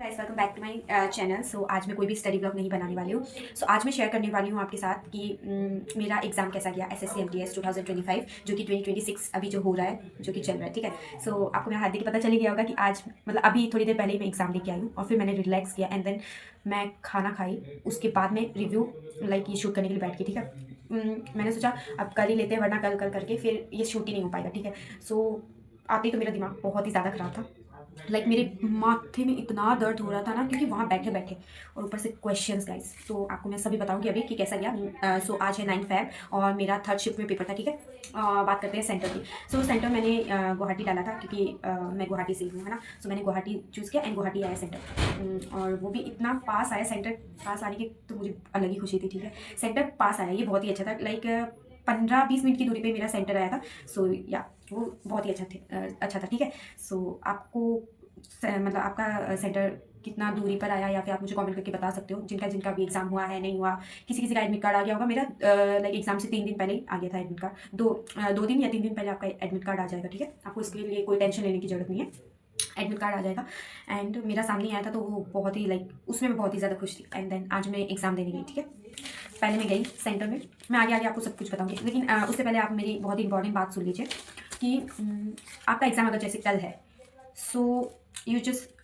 Guys welcome back to my channel. So आज मैं कोई भी स्टडी ब्लॉग नहीं बनाने वाली हूँ। सो आज मैं शेयर करने वाली हूँ आपके साथ कि मेरा एग्ज़ाम कैसा गया एसएससी एमटीएस 2025 जो कि 2026 अभी जो हो रहा है, जो कि चल रहा है। ठीक है। सो आपको मेरा हाथ देख के पता चल ही गया होगा कि आज मतलब अभी थोड़ी देर पहले ही मैं एग्ज़ाम दे के आई हूँ और फिर मैंने रिलैक्स किया एंड देन मैं खाना खाई। उसके बाद में रिव्यू लाइक ये शूट करने के लिए बैठ गई। ठीक है। मैंने सोचा अब कर ही लेते हैं, वरना कल कल करके फिर ये शूट ही नहीं हो पाएगा। ठीक है। सो आते ही तो मेरा दिमाग बहुत ही ज़्यादा ख़राब था। मेरे माथे में इतना दर्द हो रहा था ना, क्योंकि वहाँ बैठे बैठे और ऊपर से क्वेश्चंस गाइस। तो आपको मैं सभी बताऊंगी अभी कि कैसा गया। सो आज है 9 फेब और मेरा थर्ड शिफ्ट में पेपर था। ठीक है। बात करते हैं सेंटर की। सो सेंटर मैंने गुवाहाटी डाला था, क्योंकि मैं गुवाहाटी से ही हूँ, है ना। सो मैंने गुवाहाटी चूज़ किया एंड गुवाहाटी आया सेंटर। और वो भी इतना पास आया, सेंटर पास आने की तो मुझे अलग ही खुशी थी। ठीक है। सेंटर पास आया, ये बहुत ही अच्छा था। 15-20 मिनट की दूरी पे मेरा सेंटर आया था। सो या वो बहुत ही अच्छा था। ठीक है। सो आपको मतलब आपका सेंटर कितना दूरी पर आया, या फिर आप मुझे कमेंट करके बता सकते हो। जिनका जिनका भी एग्जाम हुआ है, नहीं हुआ, किसी किसी का एडमिट कार्ड आ गया होगा। मेरा एग्जाम से 3 दिन पहले ही आ गया था एडमिट कार्ड। 2 दिन या 3 दिन पहले आपका एडमिट कार्ड आ जाएगा। ठीक है। आपको इसके लिए कोई टेंशन लेने की जरूरत नहीं है, एडमिट कार्ड आ जाएगा। एंड मेरा सामने आया था तो वो बहुत ही उसमें मैं बहुत ही ज़्यादा खुश थी। एंड देन आज मैं एग्ज़ाम देने गई। ठीक है। पहले मैं गई सेंटर में, मैं आगे आगे आपको सब कुछ बताऊंगी, लेकिन उससे पहले आप मेरी बहुत ही इंपॉर्टेंट बात सुन लीजिए कि आपका एग्ज़ाम अगर जैसे कल है, सो यू जस्ट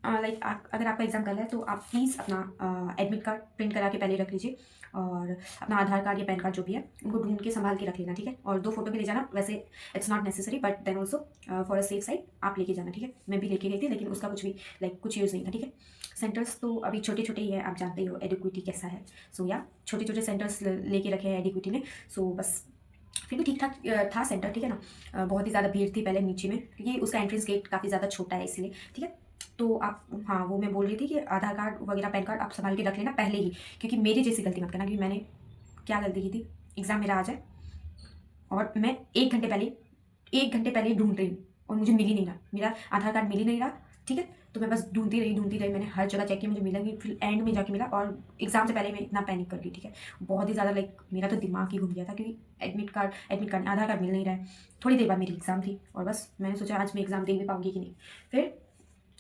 अगर आपका एग्ज़ाम कल है तो आप प्लीज़ अपना एडमिट कार्ड प्रिंट करा के पहले रख लीजिए, और अपना आधार कार्ड या पैन कार्ड जो भी है उनको ढूंढ के संभाल के रख लेना। ठीक है। और 2 फोटो भी ले जाना। वैसे it's not necessary, but then also for a safe side आप लेके जाना। ठीक है। मैं भी लेके गई थी, लेकिन उसका कुछ भी कुछ यूज़ नहीं था। ठीक है। सेंटर्स तो अभी छोटे छोटे ही है, आप जानते ही हो एडिक्विटी कैसा है। सो या छोटे छोटे सेंटर्स लेके रखे हैं एडिक्विटी ने। सो बस फिर भी ठीक ठाक था सेंटर। ठीक है ना। बहुत ही ज़्यादा भीड़ थी पहले नीचे में, क्योंकि उसका एंट्रेंस गेट काफ़ी ज़्यादा छोटा है इसलिए। ठीक है। तो आप, हाँ, वो मैं बोल रही थी कि आधार कार्ड वगैरह पैन कार्ड आप संभाल के रख लेना पहले ही, क्योंकि मेरी जैसी गलती मत करना। क्योंकि मैंने क्या गलती की थी, एग्ज़ाम मेरा आ जाए और मैं 1 घंटे पहले ही ढूंढ रही हूँ और मुझे मिल ही नहीं रहा, मेरा आधार कार्ड मिल ही नहीं रहा। ठीक है। तो मैं बस ढूंढती रही। मैंने हर जगह चेक किया, मुझे मिला नहीं। फिर एंड में जाके मिला, और एग्जाम से पहले मैं इतना पैनिक कर गई। ठीक है। बहुत ही ज़्यादा मेरा तो दिमाग ही घूम गया था, क्योंकि एडमिट कार्ड आधार कार्ड मिल नहीं रहा है। थोड़ी देर बाद मेरी एग्ज़ाम थी और बस मैंने सोचा आज मैं एग्ज़ाम दे भी पाऊंगी कि नहीं। फिर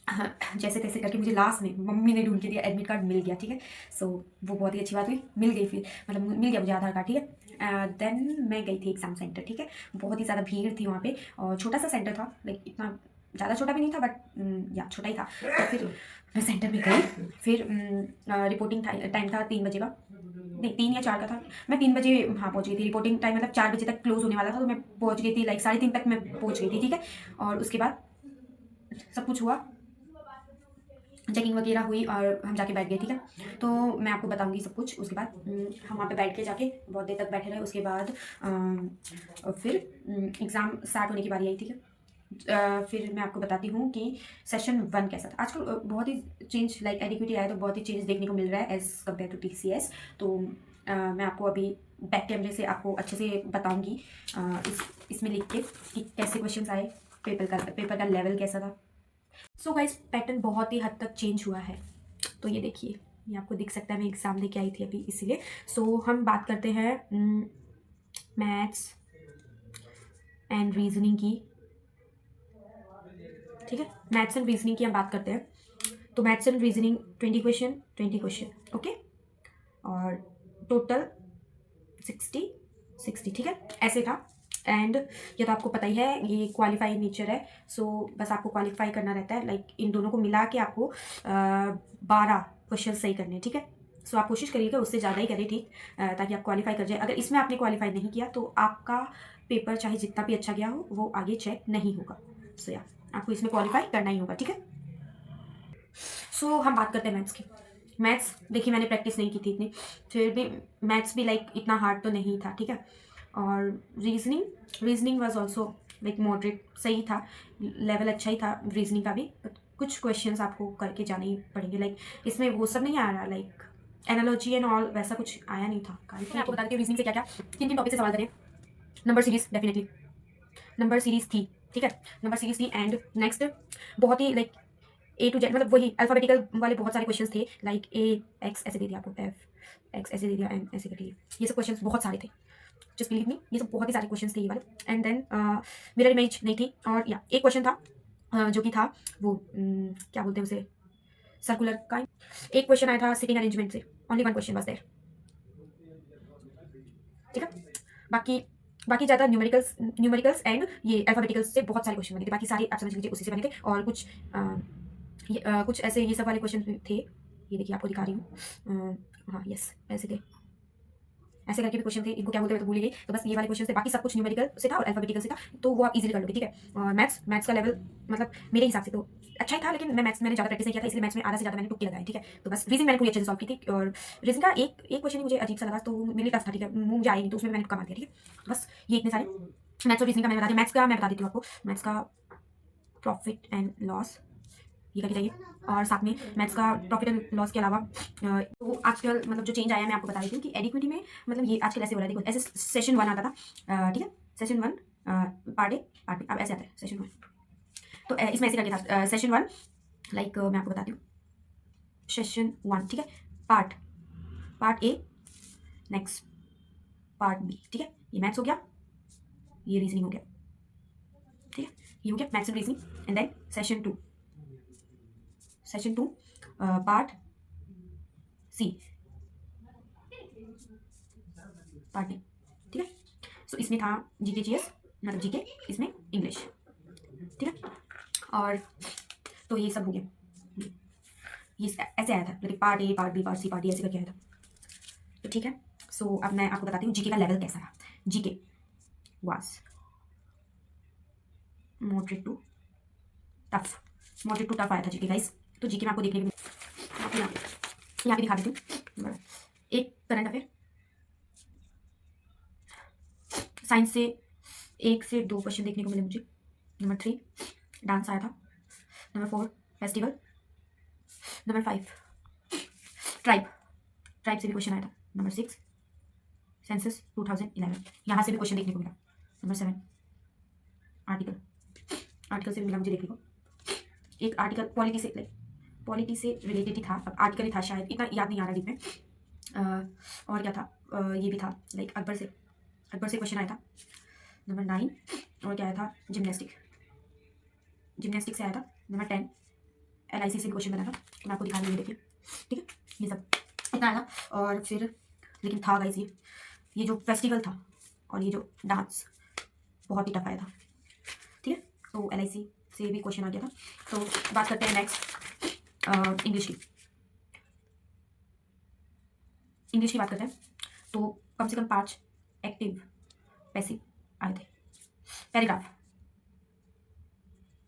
हाँ, जैसे तैसे करके मुझे लास्ट में मम्मी ने ढूंढ के दिया, एडमिट कार्ड मिल गया। ठीक है। सो वो बहुत ही अच्छी बात हुई, मिल गई। फिर मतलब मिल गया मुझे आधार कार्ड। ठीक है। देन मैं गई थी एग्ज़ाम सेंटर। ठीक है। बहुत ही ज़्यादा भीड़ थी वहाँ पे, और छोटा सा सेंटर था, इतना ज़्यादा छोटा भी नहीं था, बट या छोटा ही था। तो फिर मैं सेंटर में गई। फिर रिपोर्टिंग टाइम था 3 बजे का, नहीं 3 या 4 का था। मैं 3 बजे हाँ पहुँच गई थी। रिपोर्टिंग टाइम मतलब 4 बजे तक क्लोज होने वाला था, तो मैं पहुँच गई थी 3:30 तक मैं पहुँच गई थी। ठीक है। और उसके बाद सब कुछ हुआ, चेकिंग वगैरह हुई और हम जाके बैठ गए। ठीक है। तो मैं आपको बताऊंगी सब कुछ। उसके बाद हम वहाँ पे बैठ के जाके बहुत देर तक बैठे रहे। उसके बाद फिर एग्ज़ाम स्टार्ट होने की बारी आई। ठीक है। फिर मैं आपको बताती हूँ कि सेशन 1 कैसा था। आजकल बहुत ही चेंज एडिक्विटी आया तो बहुत ही चेंज देखने को मिल रहा है एज़ कम्पेयर टू टीसीएस। तो मैं आपको अभी बैक कैमरे से आपको अच्छे से बताऊँगी इसमें लिख के कि कैसे क्वेश्चन आए, पेपर का लेवल कैसा था। सो गाइस पैटर्न बहुत ही हद तक चेंज हुआ है। तो ये देखिए, ये आपको दिख सकता है, मैं एग्ज़ाम दे के आई थी अभी इसीलिए। सो हम बात करते हैं मैथ्स एंड रीजनिंग की। ठीक है। मैथ्स एंड रीजनिंग की हम बात करते हैं। तो maths and reasoning 20 question okay, और टोटल 60 ठीक है, ऐसे था। एंड ये तो आपको पता ही है, ये क्वालिफाई नेचर है। सो बस आपको क्वालिफाई करना रहता है। इन दोनों को मिला के आपको 12 क्वेश्चन सही करने हैं। ठीक है। सो आप कोशिश करिएगा उससे ज़्यादा ही करें, ठीक, ताकि आप क्वालिफाई कर जाए। अगर इसमें आपने क्वालिफाई नहीं किया तो आपका पेपर चाहे जितना भी अच्छा गया हो वो आगे चेक नहीं होगा। सो या आपको इसमें क्वालिफाई करना ही होगा। ठीक है। सो हम बात करते हैं मैथ्स की। मैथ्स देखिए, मैंने प्रैक्टिस नहीं की थी इतनी, फिर भी मैथ्स भी इतना हार्ड तो नहीं था। ठीक है। और रीजनिंग वाज ऑल्सो मॉडरेट, सही था, लेवल अच्छा ही था रीजनिंग का भी। बट कुछ क्वेश्चंस आपको करके जाने ही पड़ेंगे। इसमें वो सब नहीं आ रहा, एनालॉजी एंड ऑल वैसा कुछ आया नहीं था। मैं आपको बता देती हूँ रीजनिंग से क्या क्या किन किन टॉपिक से सवाल करें। Number series, definitely number series थी। ठीक है। नंबर सीरीज थी। एंड नेक्स्ट बहुत ही A to Z, मतलब वही अल्फाबेटिकल वाले बहुत सारे क्वेश्चंस थे। A X ऐसे दे दिया आपको, F X ऐसे दे दिया, N ऐसे कर दिया। ये सब क्वेश्चंस बहुत सारे थे, जस्ट बिलीव मी, ये सब बहुत ही सारे क्वेश्चंस थे ये वाले। एंड देन मिरर इमेज नहीं थी। और या एक क्वेश्चन था जो कि था वो क्या बोलते हैं उसे, सर्कुलर का एक क्वेश्चन आया था सिटिंग अरेंजमेंट से, only one question was there, ठीक है। बाकी बाकी ज़्यादा न्यूमेरिकल्स एंड ये अल्फाबेटिकल्स से बहुत सारे क्वेश्चन बने थे, बाकी सारे आप समझ लीजिए उसी से बने थे। और कुछ कुछ ऐसे ये सब वाले क्वेश्चन थे, ये देखिए आपको दिखा रही हूँ, हाँ यस ऐसे थे, ऐसे करके भी क्वेश्चन थे, इनको क्या बोलते हैं तो भूल ही गई। तो बस ये वाले क्वेश्चन थे, बाकी सब कुछ न्यूमेरिकल से था और अल्फाबेटिकल से था, तो वो आप इजीली कर लोगे, ठीक है। और मैथ्स का लेवल मतलब मेरे हिसाब से तो अच्छा ही था, लेकिन मैंने ज़्यादा प्रैक्टिस नहीं किया था, इसलिए मैथ्स में आधा से ज़्यादा मैंने तुक्के लगाए, ठीक है। तो बस रीजनिंग मैंने पूरी अच्छे से सॉल्व की थी, और रीजनिंग का एक क्वेश्चन मुझे अजीब सा लगा, तो मेरे लिए टफ था, ठीक है, मुझे आई नहीं, तो उसमें मैंने तुक्का मार दिया, ठीक है। तो बस ये इतने सारे मैथ्स और रीजनिंग का मैंने बता दिया। मैथ्स का मैं बता देती हूँ आपको, मैथ्स का प्रॉफिट एंड लॉस ये करके चाहिए, और साथ में मैथ्स का प्रॉफिट एंड लॉस के अलावा तो आजकल मतलब जो चेंज आया मैं आपको बता देती हूँ कि एडिक्विटी में मतलब ये आजकल ऐसे हो रहा है, देखो ऐसे सेशन 1 आता था, ठीक है, session 1 part A part B, अब ऐसे आता है सेशन 1। तो इसमें ऐसे करके था सेशन 1, लाइक मैं आपको बताती हूँ सेशन 1, ठीक है, part A, next part B, ठीक है। ये मैथ्स हो गया, ये रीजनिंग हो गया, ठीक है, ये हो गया maths and reasoning. And then session 2 part C, part B, ठीक है। सो इसमें था जीके जीएस, मतलब जीके, इसमें इंग्लिश, ठीक है। और तो ये सब हो गया, ये ऐसे आया था, मतलब part A part B part C part D ऐसे करके आया था, तो ठीक है। सो अब मैं आपको बताती हूँ जीके का लेवल कैसा रहा। GK was moderate to tough आया था जीके गाइस। तो जीके में आपको देखने को आपको यहाँ पे दिखा देती हूँ, एक करंट अफेयर, साइंस से 1 से 2 क्वेश्चन देखने को मिले मुझे। नंबर 3 डांस आया था, नंबर 4 फेस्टिवल, नंबर 5 ट्राइब से भी क्वेश्चन आया था, नंबर 6 सेंसस 2011, यहाँ से भी क्वेश्चन देखने को मिला। नंबर 7 आर्टिकल से भी मिला मुझे देखने को, एक आर्टिकल पॉलिटी से रिलेटेड ही था, अब आर्टिकल ही था शायद, इतना याद नहीं आ रहा डीप में। और क्या था, ये भी था लाइक अकबर से क्वेश्चन आया था। नंबर 9 और क्या आया था, जिमनास्टिक से आया था। नंबर 10 LIC से भी क्वेश्चन बना था, तो मैं आपको दिखा रही हूँ, देखिए, ठीक है, ये सब इतना आया था। और फिर लेकिन था गाइस ये जो फेस्टिवल था और ये जो डांस बहुत ही टफ आया था, ठीक है। तो LIC से भी क्वेश्चन आ गया था। तो बात करते हैं नेक्स्ट इंग्लिश की बात करते हैं। तो कम से कम 5 एक्टिव पैसिव आए थे। पैराग्राफ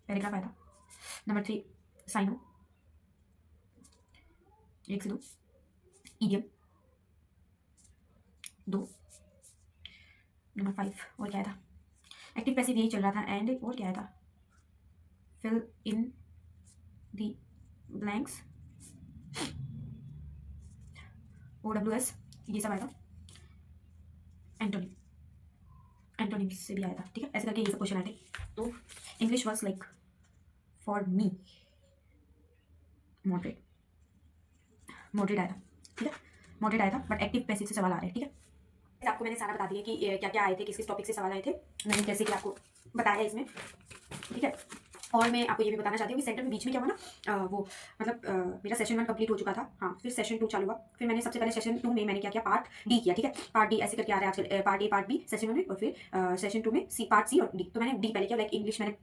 आया था। नंबर 3 साइनो, 1 से 2, ईडियम 2, नंबर 5 और क्या था, एक्टिव पैसिव यही चल रहा था। एंड और क्या था, fill in the blanks, OWS ये सब आया था। एंटोनिम से भी आया था, ठीक है, ऐसे करके ये सब क्वेश्चन आए थे। तो English was like for me moderate आया था, ठीक है, मॉडरेट आया था, बट एक्टिव पैसिव से सवाल आ रहे हैं, ठीक है। आपको मैंने सारा बता दिया कि क्या क्या आए थे, किस टॉपिक से सवाल आए थे, मैंने जैसे कि आपको बताया इसमें, ठीक है। और मैं आपको ये भी बताना चाहती हूँ कि सेंटर में बीच में क्या हुआ ना, वो मतलब मेरा सेशन 1 कंप्लीट हो चुका था, हाँ, फिर सेशन 2 चालू हुआ। फिर मैंने सबसे पहले सेशन 2 में मैंने क्या किया, पार्ट डी किया, ठीक है, पार्ट डी ऐसे करके आ रहा है आजकल, part A part B session 1 में, और फिर सेशन 2 में पार्ट सी और डी। तो मैंने डी पहले किया, लाइक इंग्लिश मैंने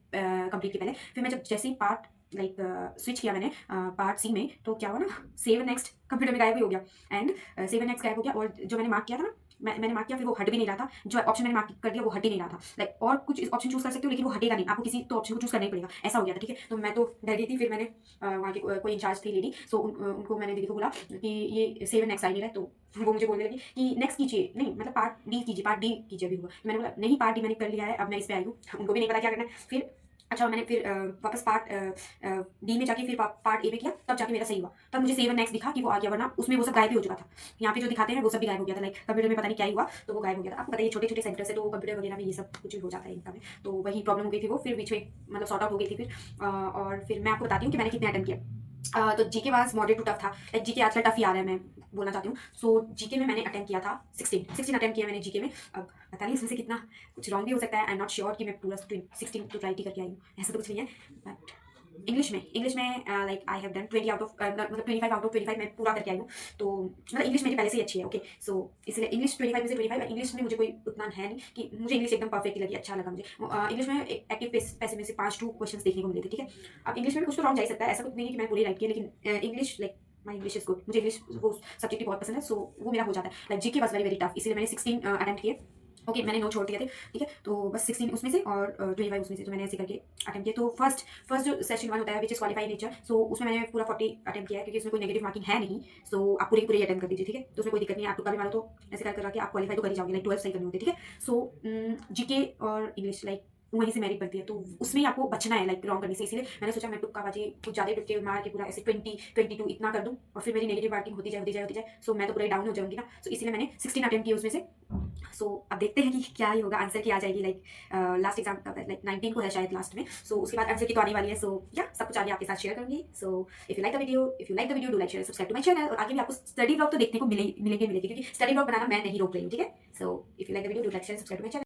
कंप्लीट की पहले। फिर मैं जब जैसे ही पार्ट लाइक स्विच किया मैंने पार्ट सी में, तो क्या हुआ ना, सेव नेक्स्ट कंप्यूटर में गायब ही हो गया। एंड सेव नेक्स्ट गायब हो गया, और जो मैंने मार्क किया था ना, मैंने मार्क किया, फिर वो हट भी नहीं रहा था, जो ऑप्शन मैंने मार्क कर दिया वो हट ही नहीं रहा था, लाइक और कुछ ऑप्शन चूज कर सकते हो लेकिन वो हटेगा नहीं, आपको किसी तो ऑप्शन को चूज करना ही पड़ेगा, ऐसा हो गया था, ठीक है। तो मैं तो डर गई थी। फिर मैंने वहाँ की कोई इंचार्ज थी लेडी, सो उनको मैंने दीदी को बोला कि ये सेव नेक्स्ट आई नहीं रहा, तो वो मुझे बोलने लगी कि नेक्स्ट कीजिए, नहीं मतलब पार्ट डी कीजिए अभी हुआ। तो मैंने बोला नहीं, पार्ट डी मैंने कर लिया है, अब मैं इस पर आई हूँ, उनको भी नहीं पता क्या करना है। फिर अच्छा मैंने फिर वापस पार्ट डी में जाके फिर पार्ट ए में किया, तब जाके मेरा सही हुआ, तब मुझे सेव नेक्स्ट दिखा कि वो आ गया, वरना उसमें वो सब गायब ही हो चुका था। यहाँ पे जो दिखाते हैं वो सब भी गायब हो गया था, लाइक कंप्यूटर में पता नहीं क्या ही हुआ, तो वो गायब हो गया था। आपको बताइए छोटे छोटे सेंटर से तो कंप्यूटर वगैरह में ये सब कुछ भी हो जाता है इनका में, तो वही प्रॉब्लम हो गई थी वो, फिर बीच में मतलब सॉर्ट आउट हो गई थी फिर। और फिर मैं आपको बताती हूँ कि मैंने कितने अटेम्प्ट किया। तो GK was moderate to tough था, लाइक जीके आजकल टफ ही आ रहा है, मैं बोलना चाहती हूँ। सो जीके में मैंने अटेम्प्ट किया था 16 अटेम्प्ट किया मैंने जीके में। अब पता नहीं इसमें से कितना कुछ रॉन्ग भी हो सकता है, आई एम नॉट श्योर कि मैं पूरा 16 तो ट्राई करके आई हूँ, ऐसा तो कुछ नहीं है, बट इंग्लिश में like I have done 20 out of मतलब 25 आउट ऑफ 25 मैं पूरा करके आई हूँ। तो मतलब इंग्लिश मेरी पहले से ही अच्छी है, ओके। सो इसलिए इंग्लिश 25 में से 25, इंग्लिश में मुझे कोई उतना है नहीं कि मुझे इंग्लिश एकदम परफेक्ट लगी, अच्छा लगा मुझे। इंग्लिश में एक्टिव पैसे में से 5 क्वेश्चन देखने को मिले थे, ठीक है। अब इंग्लिश में कुछ तो रॉन्ग जा ही सकता है, ऐसा कुछ नहीं है कि मैं पूरी राइट की, लेकिन English like my English is good, मुझे इंग्लिश वो सब्जेक्ट बहुत पसंद है, सो वो मेरा हो जाता है। Like GK was very very tough, इसलिए मैंने 16 अटेम्प्ट किए, ओके। मैंने 9 छोड़ दिए थे, ठीक है। तो बस 16 उसमें से और 25 उसमें से, तो मैंने ऐसे करके अटेम्प्ट किया। तो फर्स्ट जो सेशन 1 होता है विच इज क्वालिफाई नेचर, सो उसमें मैंने पूरा 40 अटेम्प्ट किया है, क्योंकि उसमें कोई नेगेटिव मार्किंग है नहीं। सो आप पूरी पूरी अटेम्प्ट कर दीजिए, ठीक है। तो उसमें कोई दिक्कत नहीं है, आप तुक्का भी मारो तो ऐसे कर के आप क्वालिफाई तो कर ही जाओगे, लाइक 12 सही करनी होती है, ठीक है। सो जीके और इंग्लिश लाइक वहीं से मेरिट बनती है, तो उसमें ही आपको बचना है लाइक रॉन्ग करने से। इसलिए मैंने सोचा मैं तुक्काबाजी कुछ ज़्यादा तुक्के मार के पूरा ऐसे 22 इतना कर दूं, और फिर मेरी नेगेटिव मार्किंग होती जाए, सो मैं तो पूरा डाउन हो जाऊंगी ना। सो इसलिए मैंने 16 अटेम्प्ट किए उसमें से। सो अब देखते हैं कि क्या ही होगा, आंसर की आ जाएगी। लाइक लास्ट एग्जाम लाइक 19 को है शायद लास्ट में। सो उसके बाद आंसर की तो आने वाली है। सो या सब कुछ आगे आपके साथ शेयर करूंगी। So if you like the video do like share subscribe to my channel. और आगे भी आपको स्टडी ब्लॉग तो देखने को मिलेगी, क्योंकि स्टडी ब्लॉग बनाना मैं नहीं रोक रही हूँ, ठीक है। So if you like the video do like share subscribe to my channel.